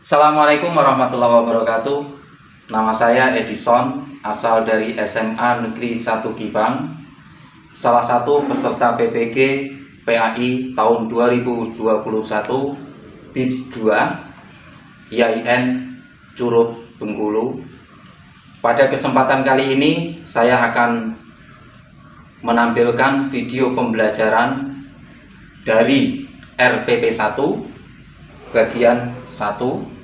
Assalamualaikum warahmatullahi wabarakatuh. Nama saya Edison, asal dari SMA Negeri 1 Gibang, salah satu peserta PPG PAI tahun 2021 BIPS 2 IAIN Curug Bengkulu. Pada kesempatan kali ini saya akan menampilkan video pembelajaran dari RPP 1 bagian 1.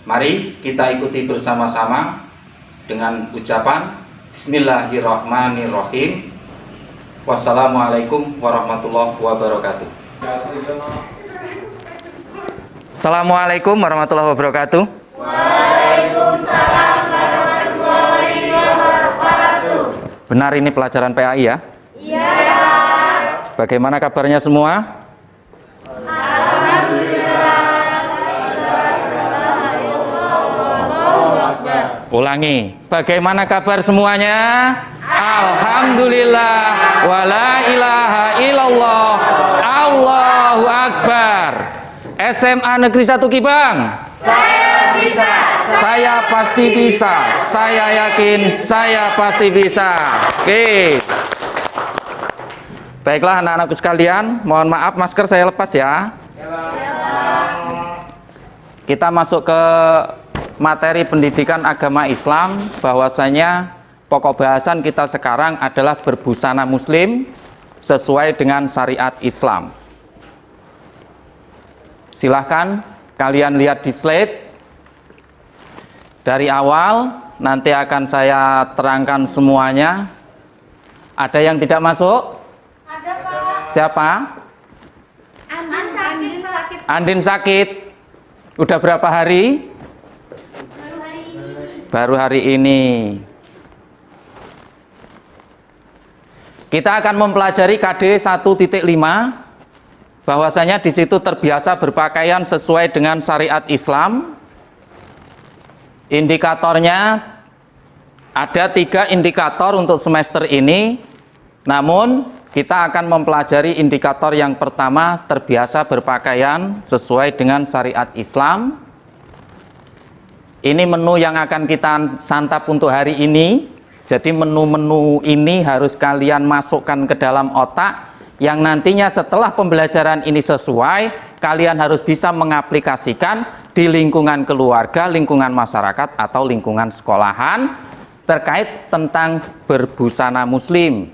Mari kita ikuti bersama-sama dengan ucapan Bismillahirrahmanirrahim. Wassalamualaikum warahmatullahi wabarakatuh. Assalamualaikum warahmatullahi wabarakatuh. Waalaikumsalam warahmatullahi wabarakatuh. Benar ini pelajaran PAI ya? Iya. Bagaimana kabarnya semua? Ulangi, bagaimana kabar semuanya? Alhamdulillah, wala ilaha illallah, Allahu Akbar. SMA Negeri 1 Gibang. Saya bisa. Saya pasti bisa. Saya yakin saya pasti bisa. Oke. Baiklah anak-anakku sekalian, mohon maaf masker saya lepas ya. Kita masuk ke materi pendidikan agama Islam, bahwasanya pokok bahasan kita sekarang adalah berbusana muslim sesuai dengan syariat Islam. Silahkan kalian lihat di slide dari awal, nanti akan saya terangkan semuanya. Ada yang tidak masuk? Ada, Pak. Siapa? Andin sakit. Andin sakit. Udah berapa hari? Baru hari ini. Baru hari ini. Kita akan mempelajari KD 1.5, bahwasanya di situ terbiasa berpakaian sesuai dengan syariat Islam. Indikatornya ada 3 indikator untuk semester ini. Namun kita akan mempelajari indikator yang pertama, terbiasa berpakaian sesuai dengan syariat Islam. Ini menu yang akan kita santap untuk hari ini. Jadi menu-menu ini harus kalian masukkan ke dalam otak, yang nantinya setelah pembelajaran ini sesuai, kalian harus bisa mengaplikasikan di lingkungan keluarga, lingkungan masyarakat, atau lingkungan sekolahan terkait tentang berbusana muslim.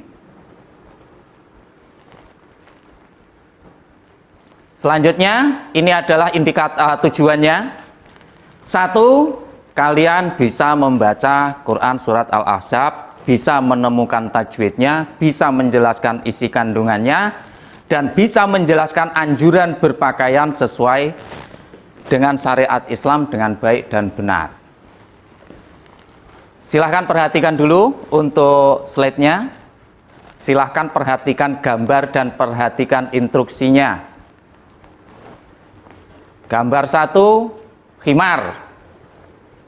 Selanjutnya, ini adalah indikator tujuannya. 1, kalian bisa membaca Quran surat Al-Ahzab, bisa menemukan tajwidnya, bisa menjelaskan isi kandungannya, dan bisa menjelaskan anjuran berpakaian sesuai dengan syariat Islam dengan baik dan benar. Silahkan perhatikan dulu untuk slide-nya. Silahkan perhatikan gambar dan perhatikan instruksinya. Gambar 1, khimar.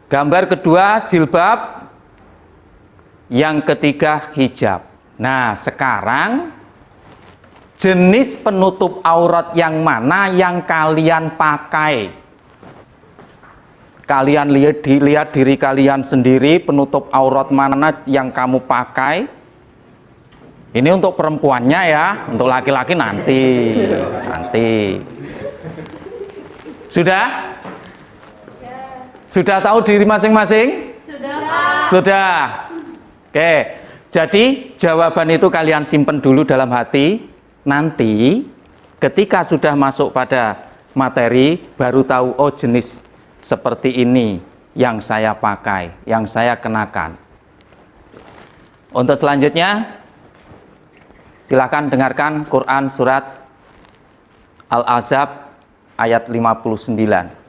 Gambar kedua, jilbab. Yang ketiga, hijab. Nah, sekarang jenis penutup aurat yang mana yang kalian pakai? Kalian lihat diri kalian sendiri, penutup aurat mana yang kamu pakai. Ini untuk perempuannya ya, untuk laki-laki nanti. Sudah? Sudah tahu diri masing-masing? Sudah, Pak. Sudah. Oke. Jadi jawaban itu kalian simpen dulu dalam hati. Nanti ketika sudah masuk pada materi, baru tahu, oh jenis seperti ini yang saya pakai, yang saya kenakan. Untuk selanjutnya, silakan dengarkan Quran surat Al-Ahzab ayat 59.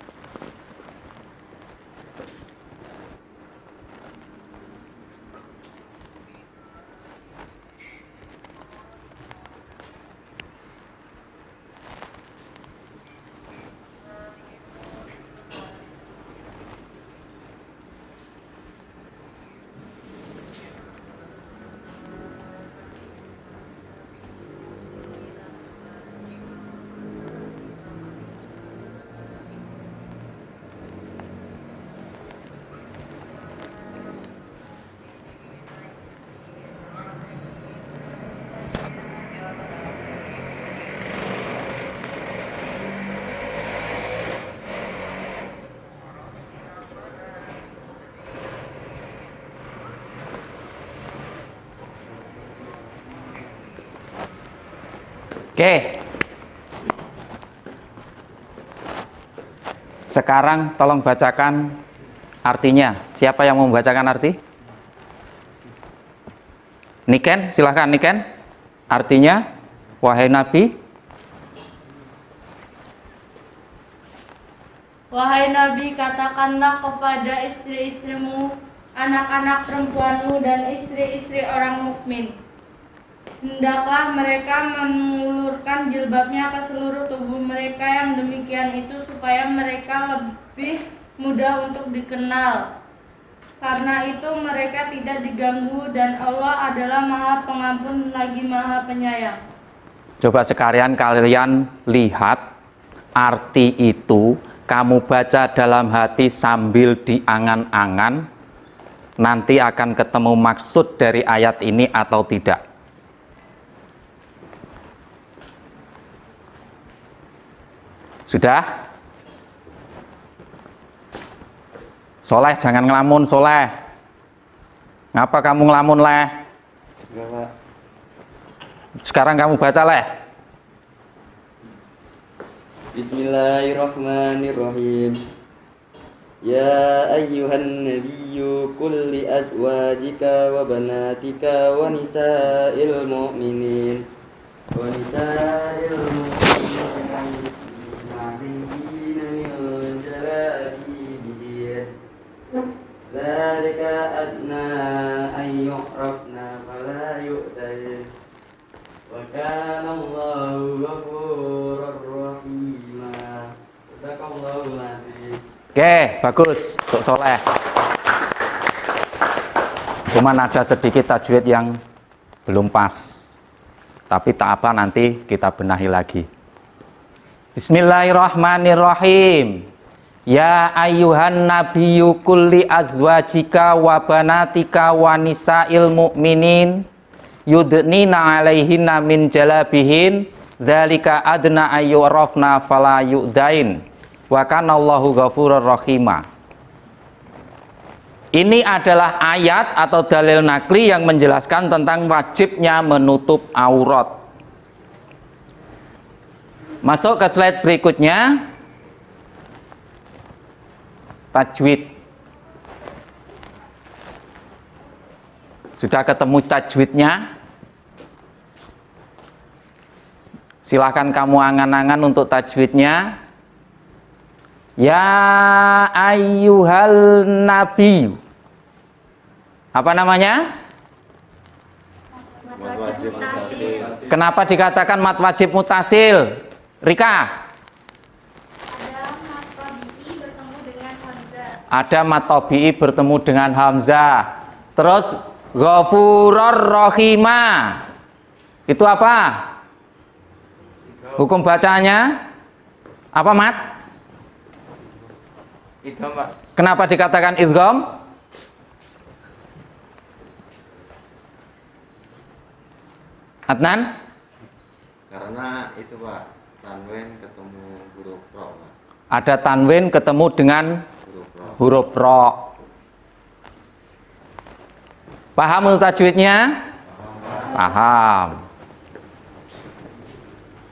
Oke. Sekarang tolong bacakan artinya. Siapa yang mau membacakan arti? Niken, silahkan Niken. Artinya, wahai Nabi. Wahai Nabi, katakanlah kepada istri-istrimu, anak-anak perempuanmu, dan istri-istri orang mukmin. Hendaklah mereka mengulurkan jilbabnya ke seluruh tubuh mereka, yang demikian itu supaya mereka lebih mudah untuk dikenal. Karena itu mereka tidak diganggu dan Allah adalah Maha Pengampun lagi Maha Penyayang. Coba sekalian kalian lihat arti itu, kamu baca dalam hati sambil diangan-angan, nanti akan ketemu maksud dari ayat ini atau tidak. Sudah? Soleh, jangan ngelamun, Soleh. Ngapa kamu ngelamun, Leh? Enggak, Pak. Sekarang kamu baca, Leh. Bismillahirrahmanirrahim. Ya ayyuhan nabiyyu qul li azwajika wa banatika wa nisa'il mu'minin yudnina min jalabibihin dzalika adna an yu'rafna fala yu'tayin wa kana Allahu ghafurur rahima. Sadaqallahul azim. Oke, bagus, untuk Soleh. Cuman ada sedikit tajwid yang belum pas. Tapi tak apa, nanti kita benahi lagi. Bismillahirrahmanirrahim. Ya ayyuhan nabiyyu qul li azwajika wa banatika wa nisa'il mu'minin yudnina 'alaihinna min jalabihin dzalika adna ayyurafna fala yu'dain wa kana Allahu ghafurur rahima. Ini adalah ayat atau dalil nakli yang menjelaskan tentang wajibnya menutup aurat. Masuk ke slide berikutnya. Tajwid. Sudah ketemu tajwidnya? Silahkan kamu angan-angan untuk tajwidnya. Ya ayyuhal nabi. Apa namanya? Wajib mutasil. Kenapa dikatakan mat wajib mutasil? Rika? Ada mat tabi'i bertemu dengan hamzah. Terus ghafurur rahima. Itu apa? Hukum bacanya apa, Mat? Idgham, Pak. Kenapa dikatakan idgham? Adnan? Karena itu Pak, tanwin ketemu huruf ro Pak. Ada tanwin ketemu dengan huruf ro. Paham untuk tajwidnya? Paham.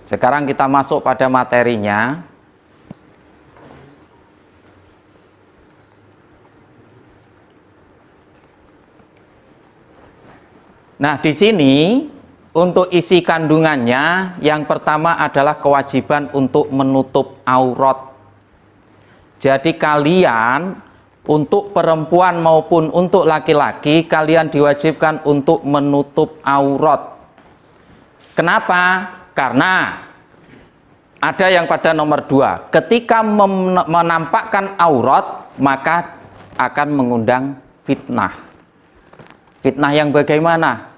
Sekarang kita masuk pada materinya. Nah, di sini untuk isi kandungannya, yang pertama adalah kewajiban untuk menutup aurat. Jadi kalian, untuk perempuan maupun untuk laki-laki, kalian diwajibkan untuk menutup aurat. Kenapa? Karena ada yang pada nomor 2, ketika menampakkan aurat, maka akan mengundang fitnah. Fitnah yang bagaimana?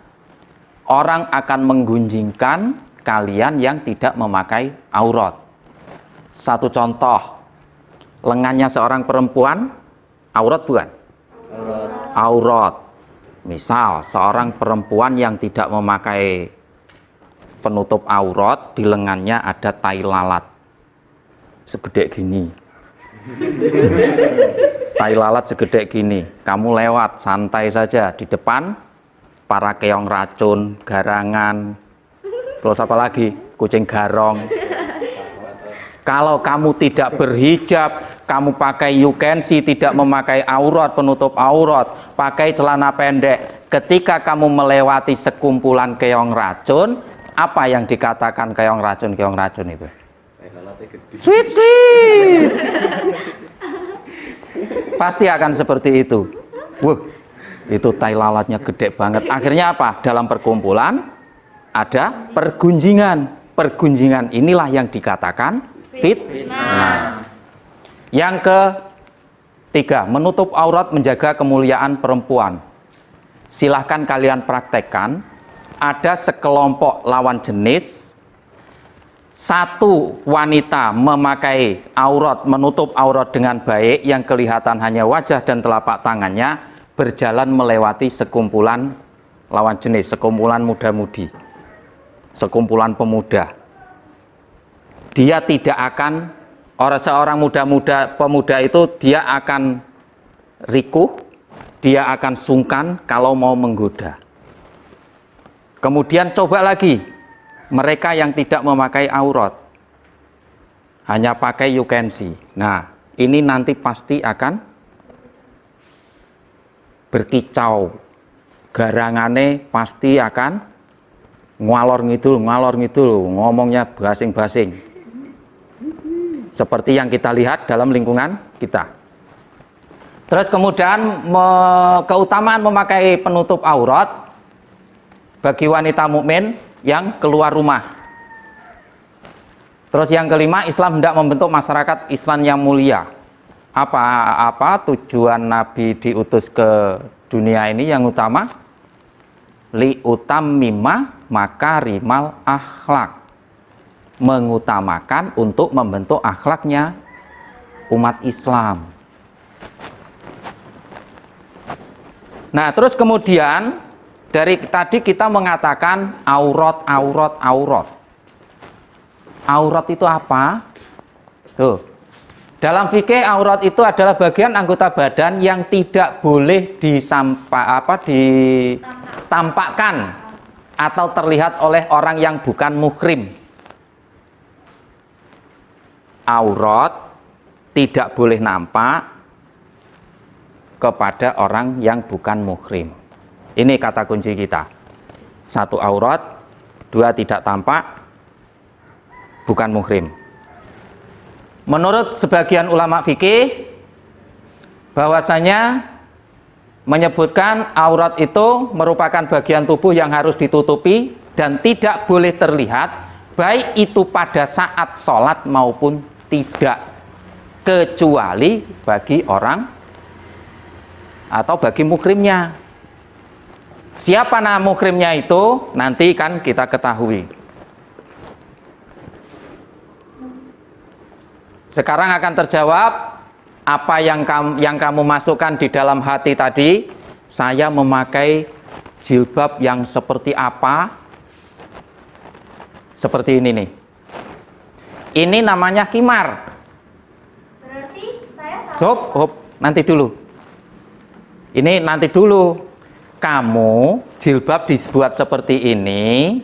Orang akan menggunjingkan kalian yang tidak memakai aurat. Satu contoh, lengannya seorang perempuan, aurat bukan? Aurat. Misal, seorang perempuan yang tidak memakai penutup aurat, di lengannya ada tai lalat. Segede gini. Tai lalat segede gini. Kamu lewat, santai saja. Di depan, para keong racun, garangan, terus apa lagi? kucing garong. Kalau kamu tidak berhijab, kamu pakai you can see, tidak memakai aurat, penutup aurat, pakai celana pendek, ketika kamu melewati sekumpulan keong racun, apa yang dikatakan keong racun itu? Sweet sweet. Pasti akan seperti itu. Itu tai lalatnya gede banget. Akhirnya apa? Dalam perkumpulan ada pergunjingan. Pergunjingan inilah yang dikatakan fitnah. Yang ketiga, menutup aurat menjaga kemuliaan perempuan. Silahkan kalian praktekkan. Ada sekelompok lawan jenis, satu wanita memakai aurat, menutup aurat dengan baik, yang kelihatan hanya wajah dan telapak tangannya, berjalan melewati sekumpulan lawan jenis, sekumpulan muda-mudi, sekumpulan pemuda. Dia tidak akan, seorang pemuda itu dia akan rikuh, dia akan sungkan kalau mau menggoda. Kemudian coba lagi, mereka yang tidak memakai aurat, hanya pakai you can see. Nah, ini nanti pasti akan berkicau, garangane pasti akan ngalor ngidul, ngomongnya basing-basing. Seperti yang kita lihat dalam lingkungan kita. Terus kemudian keutamaan memakai penutup aurat bagi wanita mukmin yang keluar rumah. Terus yang kelima, Islam hendak membentuk masyarakat Islam yang mulia. Apa tujuan Nabi diutus ke dunia ini yang utama? Li utammima makarimal akhlak. Mengutamakan untuk membentuk akhlaknya umat Islam. Nah, terus kemudian dari tadi kita mengatakan aurat. Aurat itu apa? Tuh. Dalam fikih aurat itu adalah bagian anggota badan yang tidak boleh ditampakkan atau terlihat oleh orang yang bukan muhrim. Aurat tidak boleh nampak kepada orang yang bukan muhrim. Ini kata kunci kita. Satu, aurat. Dua, tidak tampak, bukan muhrim. Menurut sebagian ulama fikih, bahwasanya menyebutkan aurat itu merupakan bagian tubuh yang harus ditutupi dan tidak boleh terlihat, baik itu pada saat sholat maupun tidak, kecuali bagi orang atau bagi muhrimnya. Siapa nama muhrimnya itu nanti kan kita ketahui. Sekarang akan terjawab apa yang kamu masukkan di dalam hati tadi. Saya memakai jilbab yang seperti apa? Seperti ini nih. Ini namanya khimar. Berarti saya salah. Hop, nanti dulu. Ini nanti dulu. Kamu jilbab dibuat seperti ini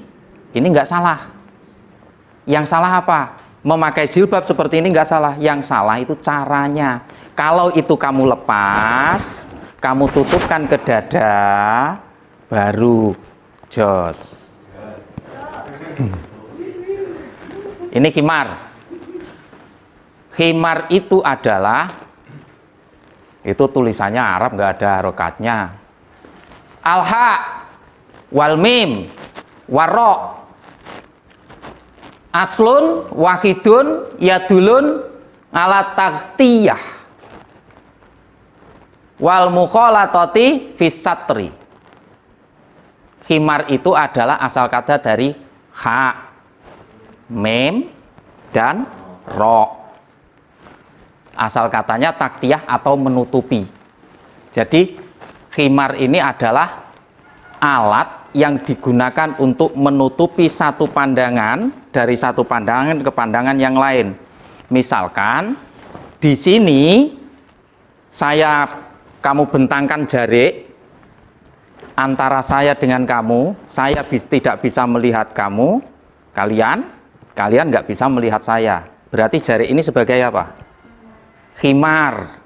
nggak salah. Yang salah apa? Memakai jilbab seperti ini nggak salah. Yang salah itu caranya. Kalau itu kamu lepas, kamu tutupkan ke dada, baru jos. Ini khimar. Khimar itu adalah, itu tulisannya Arab, nggak ada harokatnya. Al-ha wal mim warro, aslun wahidun yadulun ala taktiyah wal mukhalatati fisatri. Khimar itu adalah asal kata dari ha, mem, dan ro. Asal katanya taktiyah atau menutupi. Jadi khimar ini adalah alat yang digunakan untuk menutupi satu pandangan dari satu pandangan ke pandangan yang lain. Misalkan di sini kamu bentangkan jarik antara saya dengan kamu, saya tidak bisa melihat kalian. Kalian nggak bisa melihat saya. Berarti jari ini sebagai apa? Khimar.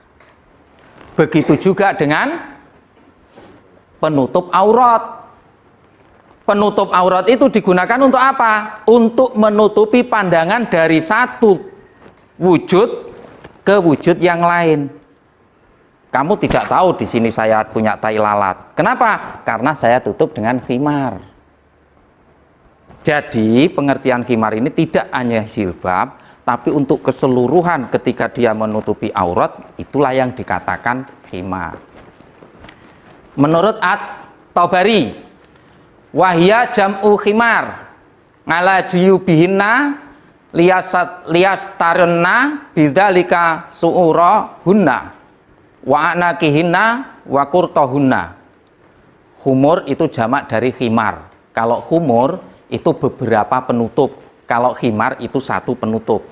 Begitu juga dengan penutup aurat. Penutup aurat itu digunakan untuk apa? Untuk menutupi pandangan dari satu wujud ke wujud yang lain. Kamu tidak tahu di sini saya punya tai lalat. Kenapa? Karena saya tutup dengan khimar. Jadi pengertian khimar ini tidak hanya jilbab, tapi untuk keseluruhan ketika dia menutupi aurat, itulah yang dikatakan khimar. Menurut At-Tabari, wahya jam'u khimar ala jiyubihinna liyastarunna bidzalika su'urahunna wa anakihinna wa kurtohunna. Humur itu jamak dari khimar. Kalau humur itu beberapa penutup, kalau khimar itu satu penutup.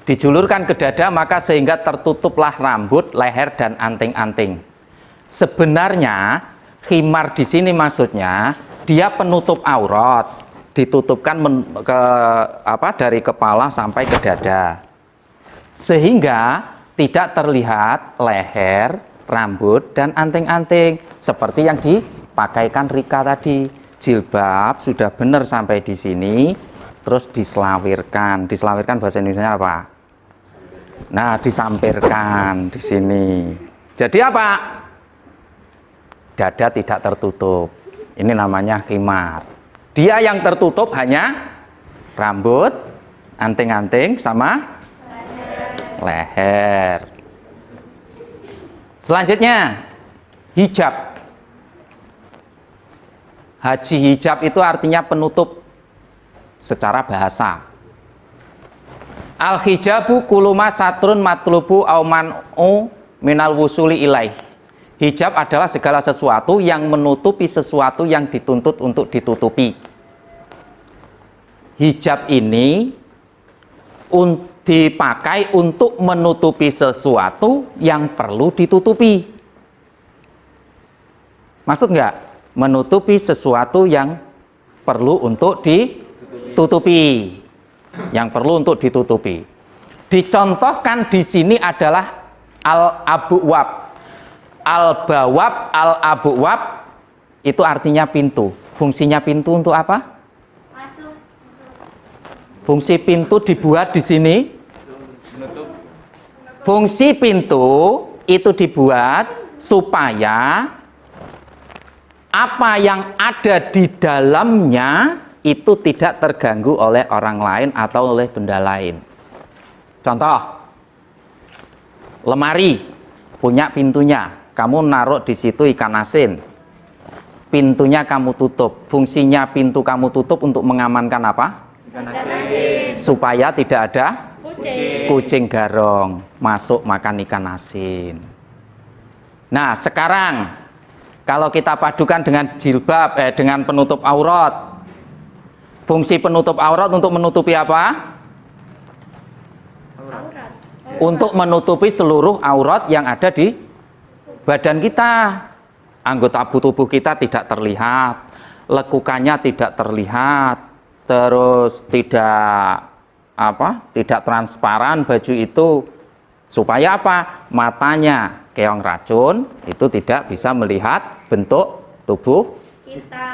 Dijulurkan ke dada maka sehingga tertutuplah rambut, leher dan anting-anting. Sebenarnya khimar di sini maksudnya dia penutup aurat, ditutupkan dari kepala sampai ke dada, sehingga tidak terlihat leher, rambut dan anting-anting seperti yang dipakaikan Rika tadi. Jilbab sudah benar sampai di sini, terus diselawirkan. Diselawirkan bahasa Indonesia apa? Nah, disampirkan di sini. Jadi apa? Dada tidak tertutup. Ini namanya khimar. Dia yang tertutup hanya rambut, anting-anting sama leher. Selanjutnya hijab. Haji hijab itu artinya penutup secara bahasa. Al hijabu kuluma satrun matlubu auman'u minal wusuli ilaih. Hijab adalah segala sesuatu yang menutupi sesuatu yang dituntut untuk ditutupi. Hijab ini dipakai untuk menutupi sesuatu yang perlu ditutupi. Maksud nggak? Menutupi sesuatu yang perlu untuk ditutupi. Yang perlu untuk ditutupi. Dicontohkan di sini adalah al-abuwab. Al-bawab, al-abuwab itu artinya pintu. Fungsinya pintu untuk apa? Masuk. Fungsi pintu dibuat di sini. Fungsi pintu itu dibuat supaya apa yang ada di dalamnya itu tidak terganggu oleh orang lain atau oleh benda lain. Contoh, lemari punya pintunya, kamu naruh di situ ikan asin, pintunya kamu tutup. Fungsinya pintu kamu tutup untuk mengamankan apa? Ikan asin. Supaya tidak ada Kucing. kucing garong masuk makan ikan asin. Nah, sekarang kalau kita padukan dengan jilbab, dengan penutup aurat, fungsi penutup aurat untuk menutupi apa? Aurat. Untuk menutupi seluruh aurat yang ada di badan kita. Anggota tubuh kita tidak terlihat, lekukannya tidak terlihat, terus tidak transparan baju itu. Supaya apa? Matanya keong racun itu tidak bisa melihat bentuk tubuh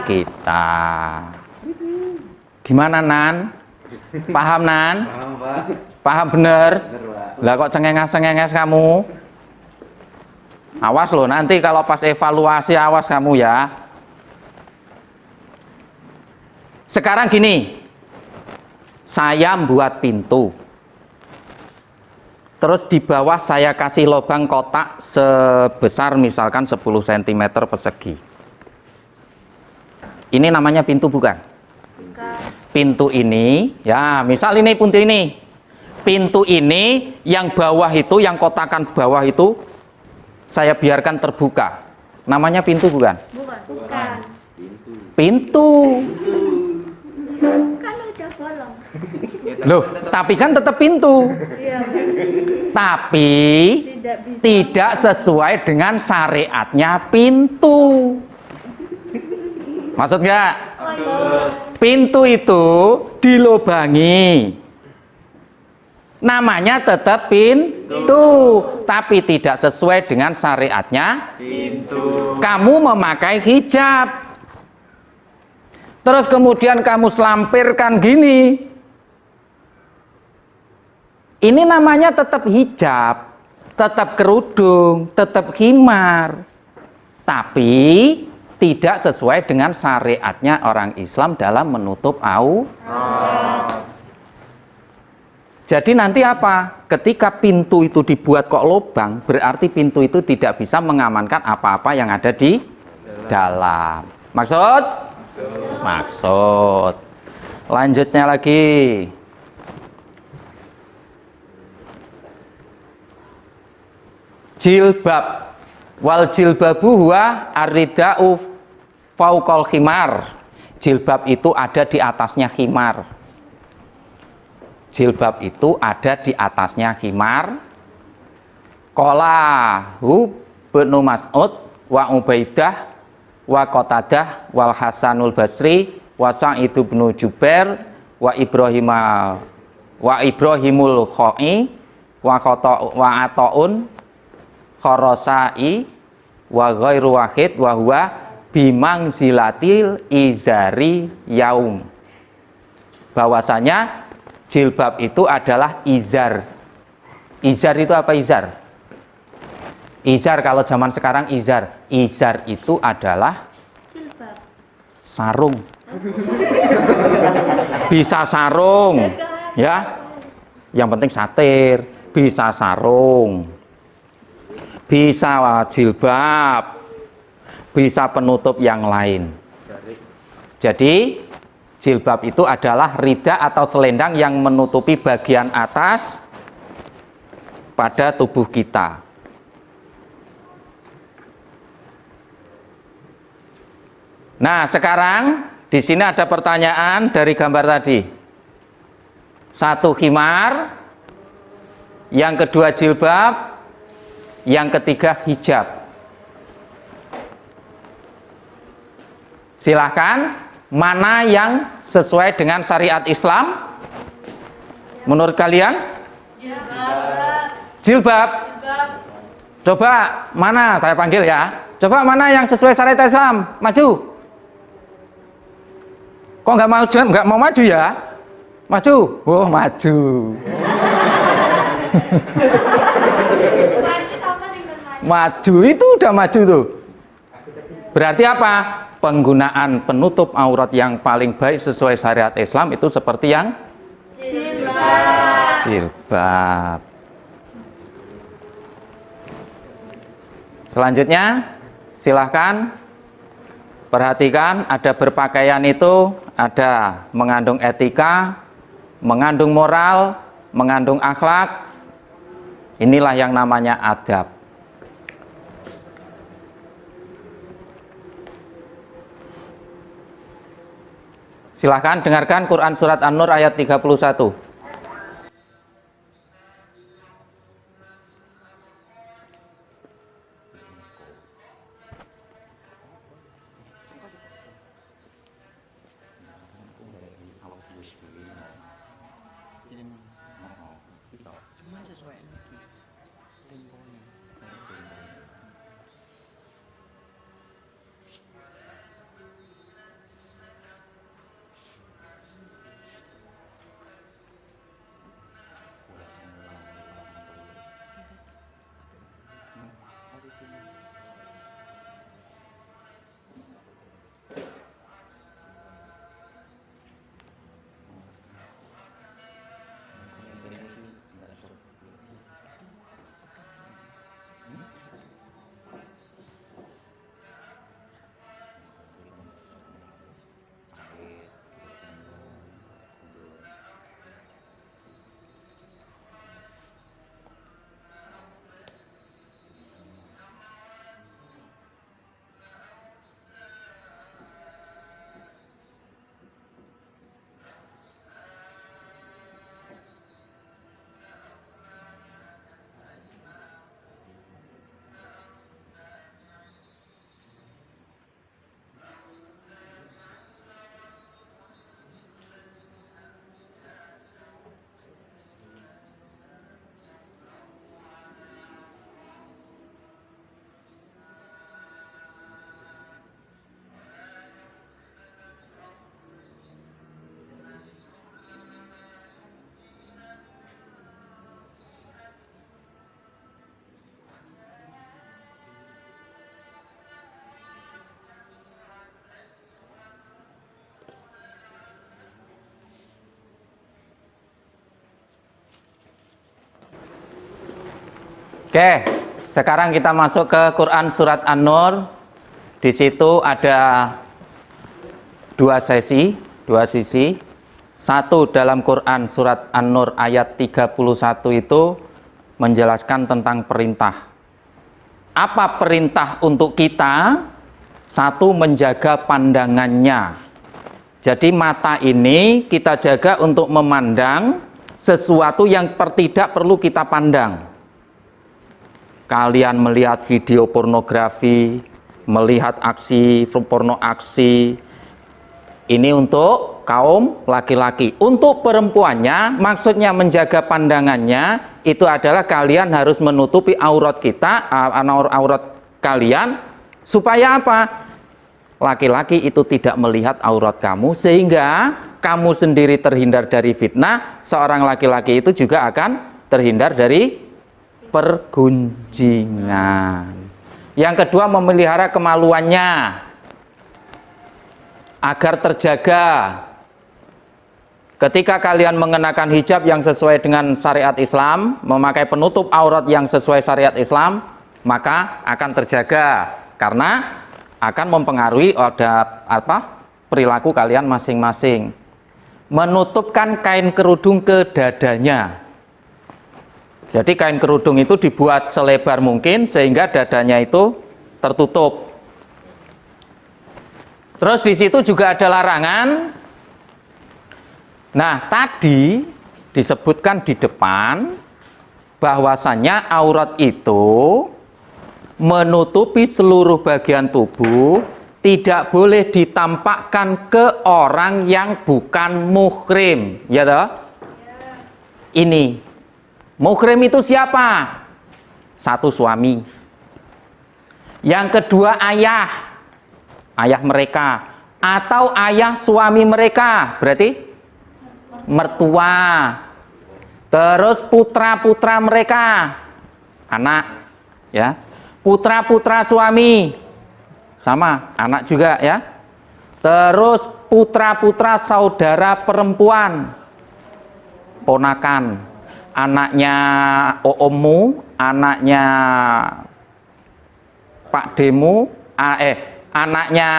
kita. Gimana, Nan? Paham, Nan? Paham, Pak. Paham bener? Bener, Pak. Lah kok cengenges-cengenges kamu? Awas loh, nanti kalau pas evaluasi awas kamu ya. Sekarang gini, saya membuat pintu. Terus di bawah saya kasih lubang kotak sebesar misalkan 10 cm persegi. Ini namanya pintu bukan? Pintu ini, ya misal ini pintu ini. Pintu ini yang bawah itu, yang kotakan bawah itu saya biarkan terbuka. Namanya pintu bukan? Bukan. Pintu. Kan udah bolong. Loh, tapi kan tetap pintu. Iya. Tapi Tidak bisa. tidak sesuai dengan syariatnya pintu. Maksud nggak? pintu itu dilubangi. Namanya tetap pintu, tapi tidak sesuai dengan syariatnya. Pintu. Kamu memakai hijab. Terus kemudian kamu selampirkan gini. Ini namanya tetap hijab, tetap kerudung, tetap khimar. Tapi tidak sesuai dengan syariatnya orang Islam dalam menutup aurat. Jadi nanti apa? Ketika pintu itu dibuat kok lubang, berarti pintu itu tidak bisa mengamankan apa-apa yang ada di dalam. Maksud? Maksud. Lanjutnya lagi. Jilbab. Wal jilbabu huwa ar-rida'u fauqal khimar. Jilbab itu ada di atasnya khimar. Jilbab itu ada di atasnya khimar. Qalahu Ibnu Mas'ud wa Ubaidah wa Qatadah wal Hasanul Basri wa Sa'id bin Jubair wa Ibrahimul Khoi wa Ataun Khorosai wa ghairu wahid wa huwa bimangzilatil izari yaum. Bahwasanya jilbab itu adalah izar. Izar itu apa izar? Izar kalau zaman sekarang izar. Izar itu adalah Jilbab. sarung. Bisa sarung, ya. Yang penting satir, bisa sarung. Bisa jilbab. Bisa penutup yang lain. Jadi jilbab itu adalah rida atau selendang yang menutupi bagian atas pada tubuh kita. Nah, sekarang di sini ada pertanyaan dari gambar tadi. Satu khimar, yang kedua jilbab, yang ketiga hijab. Silahkan, mana yang sesuai dengan syariat Islam? Menurut kalian? Jilbab. Coba mana? Saya panggil ya. Coba mana yang sesuai syariat Islam? Maju. Kok nggak mau maju ya? Maju. Oh, maju. Maju itu udah maju tuh. Berarti apa? Penggunaan penutup aurat yang paling baik sesuai syariat Islam itu seperti yang jilbab. Selanjutnya, silahkan perhatikan, ada berpakaian itu ada mengandung etika, mengandung moral, mengandung akhlak. Inilah yang namanya adab. Silahkan dengarkan Quran Surat An-Nur ayat 31. Oke, sekarang kita masuk ke Quran surat An-Nur. Di situ ada dua sisi. Satu, dalam Quran surat An-Nur ayat 31 itu menjelaskan tentang perintah. Apa perintah untuk kita? Satu, menjaga pandangannya. Jadi mata ini kita jaga untuk memandang sesuatu yang tidak perlu kita pandang. Kalian melihat video pornografi, melihat aksi porno aksi, ini untuk kaum laki-laki. Untuk perempuannya, maksudnya menjaga pandangannya, itu adalah kalian harus menutupi aurat kita, aurat kalian, supaya apa? Laki-laki itu tidak melihat aurat kamu, sehingga kamu sendiri terhindar dari fitnah, seorang laki-laki itu juga akan terhindar dari pergunjingan. Yang kedua, memelihara kemaluannya agar terjaga. Ketika kalian mengenakan hijab yang sesuai dengan syariat Islam, memakai penutup aurat yang sesuai syariat Islam, maka akan terjaga karena akan mempengaruhi perilaku kalian masing-masing. Menutupkan kain kerudung ke dadanya. Jadi kain kerudung itu dibuat selebar mungkin sehingga dadanya itu tertutup. Terus di situ juga ada larangan. Nah, tadi disebutkan di depan bahwasannya aurat itu menutupi seluruh bagian tubuh, tidak boleh ditampakkan ke orang yang bukan muhrim, ya toh? Ini muhrim itu siapa? Satu, suami. Yang kedua, ayah mereka atau ayah suami mereka, berarti mertua. Terus putra-putra mereka, anak, ya. Putra-putra suami, sama, anak juga, ya. Terus putra-putra saudara perempuan, ponakan, anaknya ommu, anaknya Pak Demu, anaknya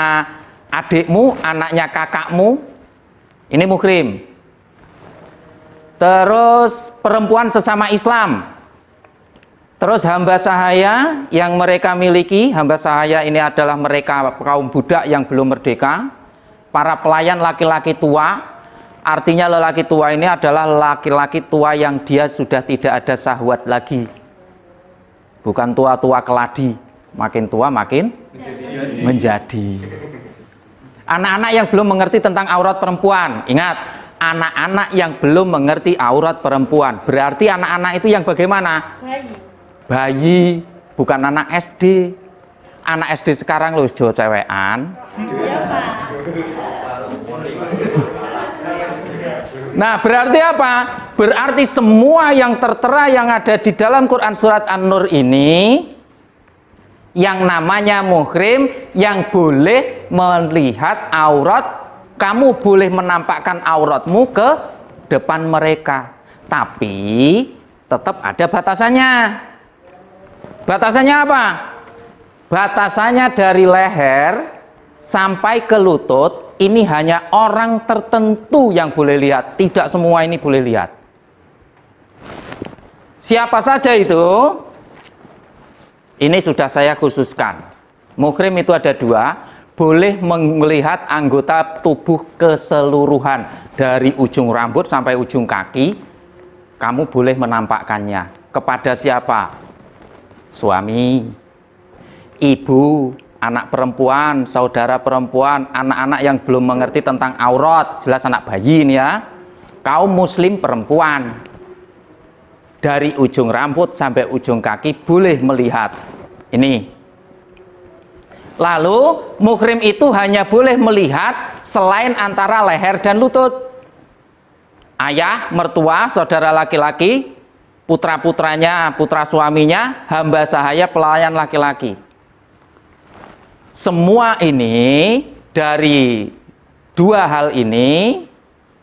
adikmu, anaknya kakakmu, ini muhrim. Terus perempuan sesama Islam. Terus hamba sahaya yang mereka miliki, hamba sahaya ini adalah mereka kaum budak yang belum merdeka, para pelayan laki-laki tua, artinya lelaki tua ini adalah laki-laki tua yang dia sudah tidak ada syahwat lagi, bukan tua-tua keladi, makin tua makin menjadi. Anak-anak yang belum mengerti tentang aurat perempuan, ingat, anak-anak yang belum mengerti aurat perempuan, berarti anak-anak itu yang bagaimana? Bayi, bukan anak SD. Anak SD sekarang loh sudah cewekan. Iya, Pak. Nah, berarti apa? Berarti semua yang tertera yang ada di dalam Quran surat An-Nur ini, yang namanya muhrim, yang boleh melihat aurat, kamu boleh menampakkan auratmu ke depan mereka. Tapi tetap ada batasannya. Batasannya apa? Batasannya dari leher sampai ke lutut, ini hanya orang tertentu yang boleh lihat, tidak semua ini boleh lihat. Siapa saja itu? Ini sudah saya khususkan. Muhrim itu ada dua, boleh melihat anggota tubuh keseluruhan dari ujung rambut sampai ujung kaki, kamu boleh menampakkannya. Kepada siapa? Suami, ibu, anak perempuan, saudara perempuan, anak-anak yang belum mengerti tentang aurat, jelas anak bayi ini ya, kaum muslim perempuan, dari ujung rambut sampai ujung kaki boleh melihat ini. Lalu muhrim itu hanya boleh melihat selain antara leher dan lutut. Ayah, mertua, saudara laki-laki, putra-putranya, putra suaminya, hamba sahaya, pelayan laki-laki. Semua ini dari dua hal ini,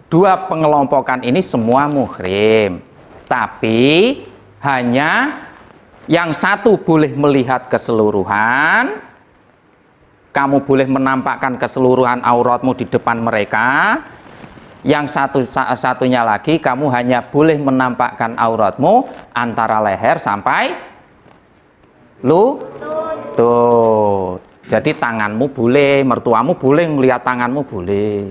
dua pengelompokan ini semua muhrim. Tapi hanya Yang satu boleh melihat keseluruhan, kamu boleh menampakkan keseluruhan auratmu di depan mereka. Yang satunya lagi, kamu hanya boleh menampakkan auratmu antara leher sampai lutut. Jadi tanganmu boleh, mertuamu boleh melihat tanganmu boleh,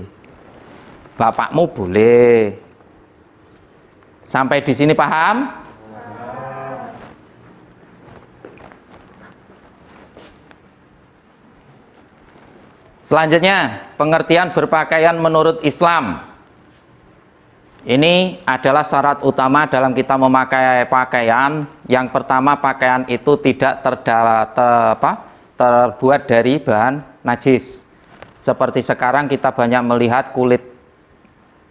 bapakmu boleh. Sampai di sini paham? Selanjutnya, pengertian berpakaian menurut Islam. Ini adalah syarat utama dalam kita memakai pakaian. Yang pertama, pakaian itu tidak terbuat dari bahan najis. Seperti sekarang kita banyak melihat kulit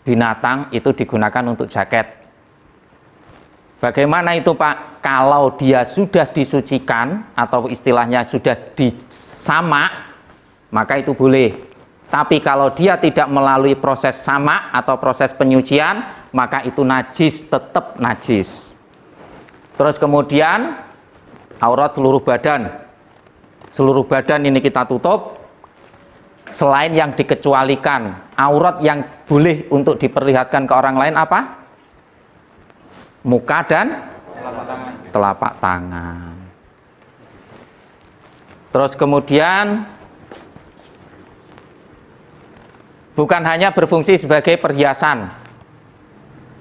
binatang itu digunakan untuk jaket. Bagaimana itu Pak? Kalau dia sudah disucikan atau istilahnya sudah disamak, maka itu boleh. Tapi kalau dia tidak melalui proses samak atau proses penyucian, maka itu najis, tetap najis. Terus kemudian aurat seluruh badan. Seluruh badan ini kita tutup, selain yang dikecualikan. Aurat yang boleh untuk diperlihatkan ke orang lain apa? Muka dan telapak tangan. Terus kemudian bukan hanya berfungsi sebagai perhiasan.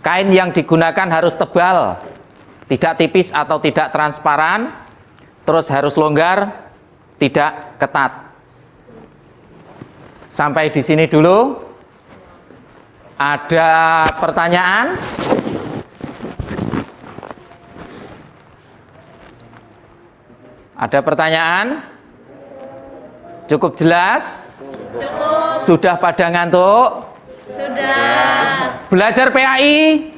Kain yang digunakan harus tebal, tidak tipis atau tidak transparan, terus harus longgar, tidak ketat. Sampai di sini dulu. Ada pertanyaan? Ada pertanyaan? Cukup jelas? Sudah pada ngantuk? Sudah. Belajar PAI?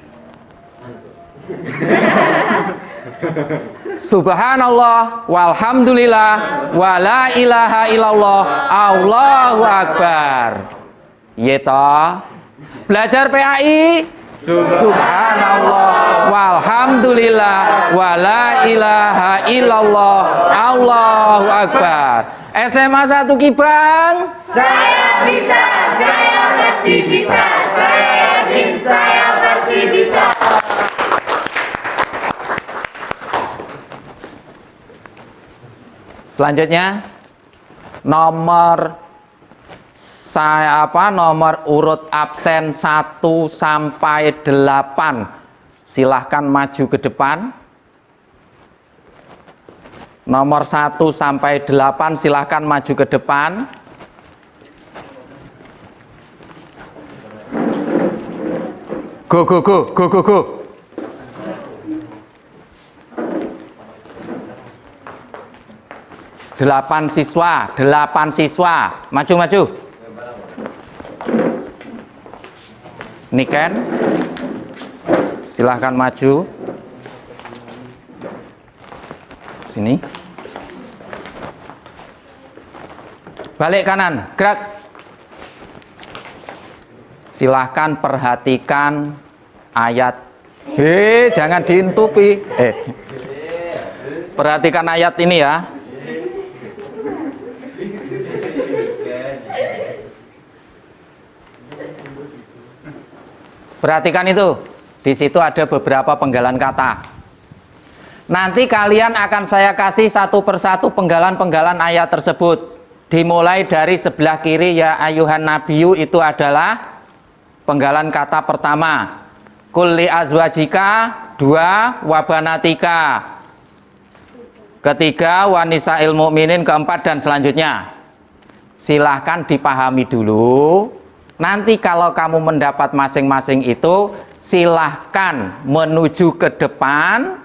Subhanallah walhamdulillah wala ilaha illallah Allahu akbar. Yeto. Belajar PAI? Subhanallah walhamdulillah wala ilaha illallah Allahu akbar. SMA 1 Kibang. Saya bisa, saya pasti bisa, saya yakin saya pasti bisa. Selanjutnya nomor urut absen 1 sampai 8. Silahkan maju ke depan. Nomor 1 sampai 8 silahkan maju ke depan. Go. 8 siswa, maju. Niken, silahkan maju. Sini. Balik kanan, gerak. Silahkan perhatikan ayat. Jangan diintupi. Perhatikan ayat ini ya. Perhatikan itu. Di situ ada beberapa penggalan kata. Nanti kalian akan saya kasih satu persatu penggalan-penggalan ayat tersebut. Dimulai dari sebelah kiri, ya ayuhan nabiyyu, itu adalah penggalan kata pertama. Kulli azwajika, 2 wabanatika. Ketiga wanisa'il mu'minin, keempat dan selanjutnya. Silahkan dipahami dulu. Nanti kalau kamu mendapat masing-masing itu, silahkan menuju ke depan.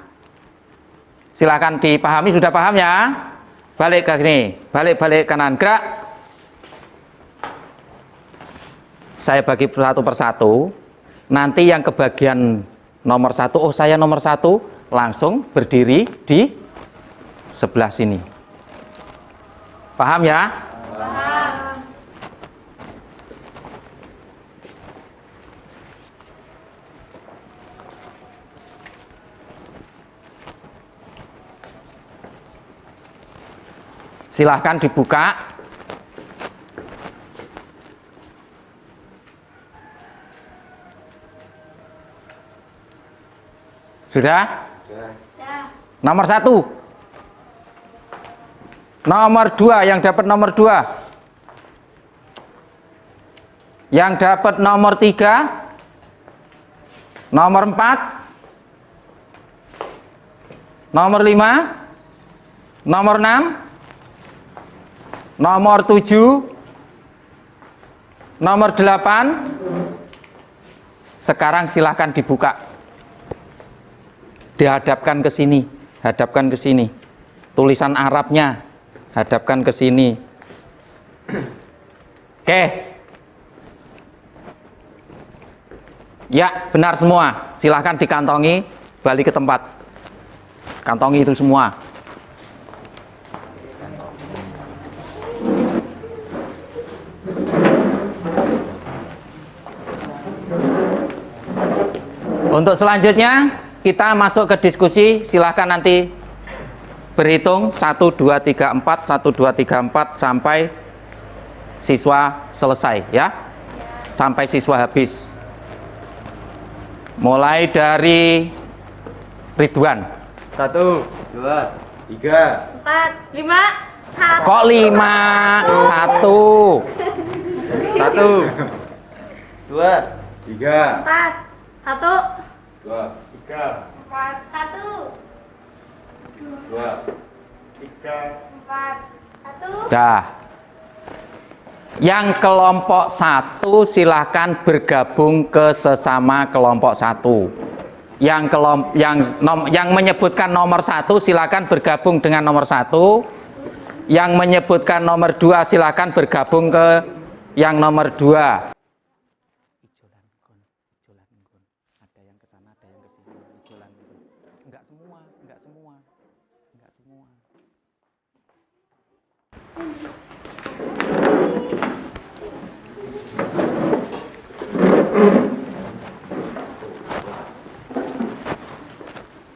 Silahkan dipahami, sudah paham ya? Balik ke sini, balik kanan, gerak. Saya bagi satu persatu. Nanti yang kebagian nomor 1, oh saya nomor 1, langsung berdiri di sebelah sini. Paham ya? Paham. Silahkan dibuka. Sudah? Nomor 1. Nomor 2, yang dapat nomor 2. Yang dapat nomor 3. Nomor 4. Nomor 5. Nomor 6. Nomor 7. Nomor 8. Sekarang silahkan dibuka. Dihadapkan ke sini, hadapkan ke sini. Tulisan Arabnya hadapkan ke sini. Oke. Ya, benar semua. Silahkan dikantongi, balik ke tempat. Kantongi itu semua. Untuk selanjutnya kita masuk ke diskusi. Silahkan nanti berhitung 1, 2, 3, 4, 1, 2, 3, 4 sampai siswa selesai ya. Sampai siswa habis. Mulai dari Ridwan. 1, 2, 3. 4, 5, 1. Kok 5? 1. 1, 2, 3. 4, 1. 2, 3. 4, 1. 2, 3. 4, 1. Dah. Yang kelompok 1 silahkan bergabung ke sesama kelompok 1. Yang menyebutkan nomor 1 silahkan bergabung dengan nomor 1. Yang menyebutkan nomor 2 silahkan bergabung ke yang nomor 2. Ada yang ke sana, ada yang ke sini. Enggak semua, enggak semua. Enggak semua.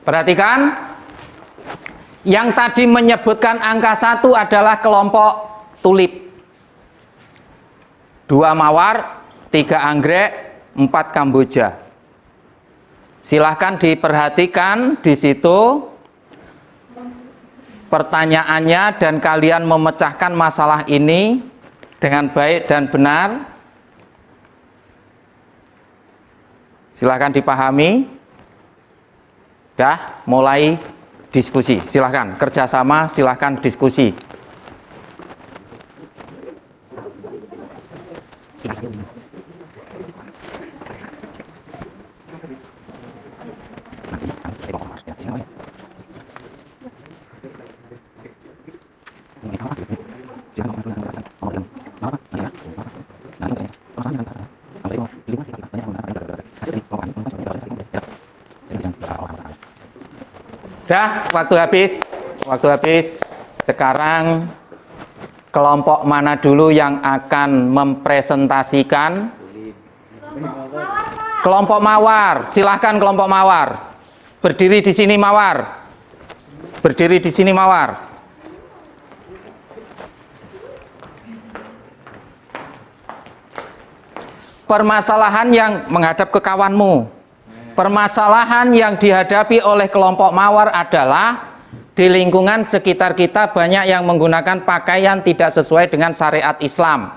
Perhatikan, yang tadi menyebutkan angka 1 adalah kelompok tulip. 2 mawar, 3 anggrek, 4 kamboja. Silahkan diperhatikan di situ pertanyaannya dan kalian memecahkan masalah ini dengan baik dan benar. Silahkan dipahami. Dah, mulai diskusi. Silahkan kerjasama, silahkan diskusi. Dah, waktu habis. Waktu habis. Sekarang kelompok mana dulu yang akan mempresentasikan? Kelompok mawar. Silahkan kelompok mawar. Berdiri di sini mawar. Berdiri di sini mawar. Permasalahan yang menghadap ke kawanmu. Permasalahan yang dihadapi oleh kelompok mawar adalah di lingkungan sekitar kita banyak yang menggunakan pakaian tidak sesuai dengan syariat Islam.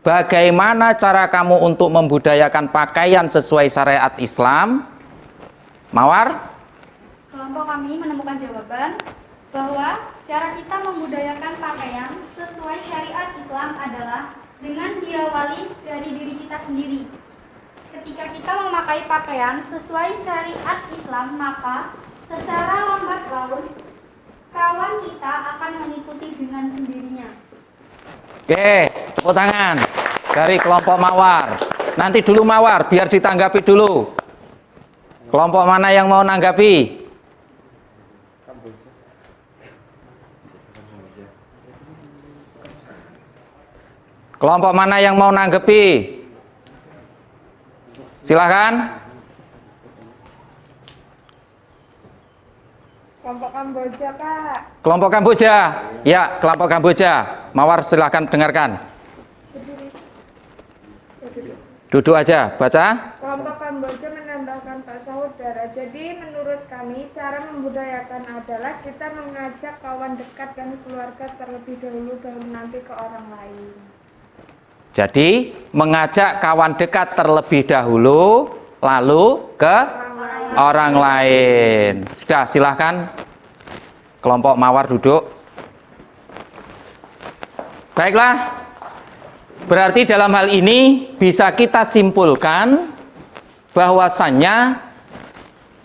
Bagaimana cara kamu untuk membudayakan pakaian sesuai syariat Islam? Mawar? Kelompok kami menemukan jawaban bahwa cara kita membudayakan pakaian sesuai syariat Islam adalah dengan diawali dari diri kita sendiri. Ketika kita memakai pakaian sesuai syariat Islam, maka secara lambat laun kawan kita akan mengikuti dengan sendirinya. Oke, tepuk tangan dari kelompok mawar. Nanti dulu mawar, biar ditanggapi dulu. Kelompok mana yang mau nanggapi? Kelompok mana yang mau nanggapi? Silahkan. Kelompok Kelompok Kamboja, Kak. Kelompok Kamboja. Ya, kelompok Kamboja. Mawar silahkan dengarkan. Duduk aja, baca. Kelompok Kamboja menambahkan Pak Saudara. Jadi menurut kami cara membudayakan adalah kita mengajak kawan dekat dan keluarga terlebih dahulu baru nanti ke orang lain. Jadi mengajak kawan dekat terlebih dahulu, lalu ke orang lain. Sudah, silahkan. Kelompok Mawar duduk. Baiklah. Berarti dalam hal ini bisa kita simpulkan bahwasannya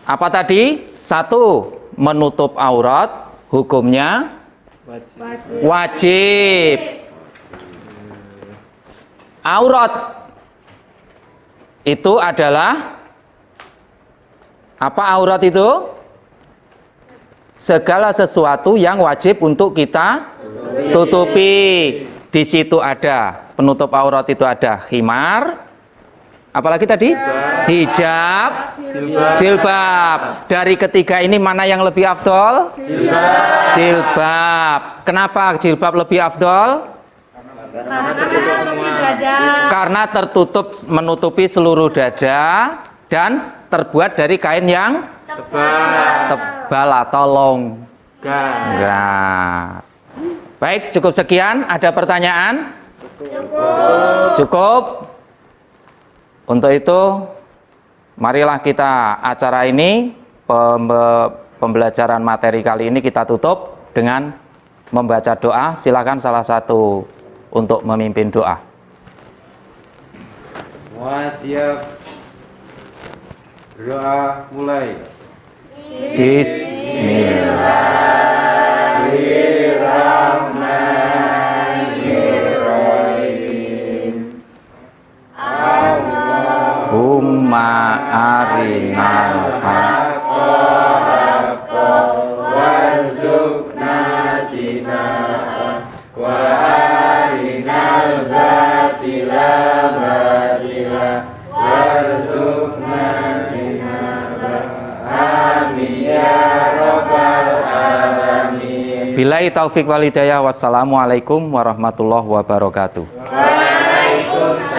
apa tadi? Satu, menutup aurat hukumnya wajib. Aurat itu adalah apa aurat itu? Segala sesuatu yang wajib untuk kita tutupi. Di situ ada penutup aurat, itu ada khimar, apalagi tadi? Hijab, jilbab. Dari ketiga ini mana yang lebih afdol? Jilbab. Kenapa jilbab lebih afdol? Karena tertutup, menutupi seluruh dada dan terbuat dari kain yang tebal atau longgar. Baik, cukup sekian. Ada pertanyaan? Cukup. Untuk itu, marilah kita acara ini, pembelajaran materi kali ini kita tutup dengan membaca doa. Silakan salah satu untuk memimpin doa. Semua siap. Doa mulai. Bismillahirrahmanirrahim. Allahumma arinal haqqa warzuqna tiba'ah wa arinal batila warzuqna tinabah. Amin ya rabbal alamin. Billahi taufik wal hidayah. Wassalamualaikum warahmatullahi wabarakatuh. Waalaikumsalam.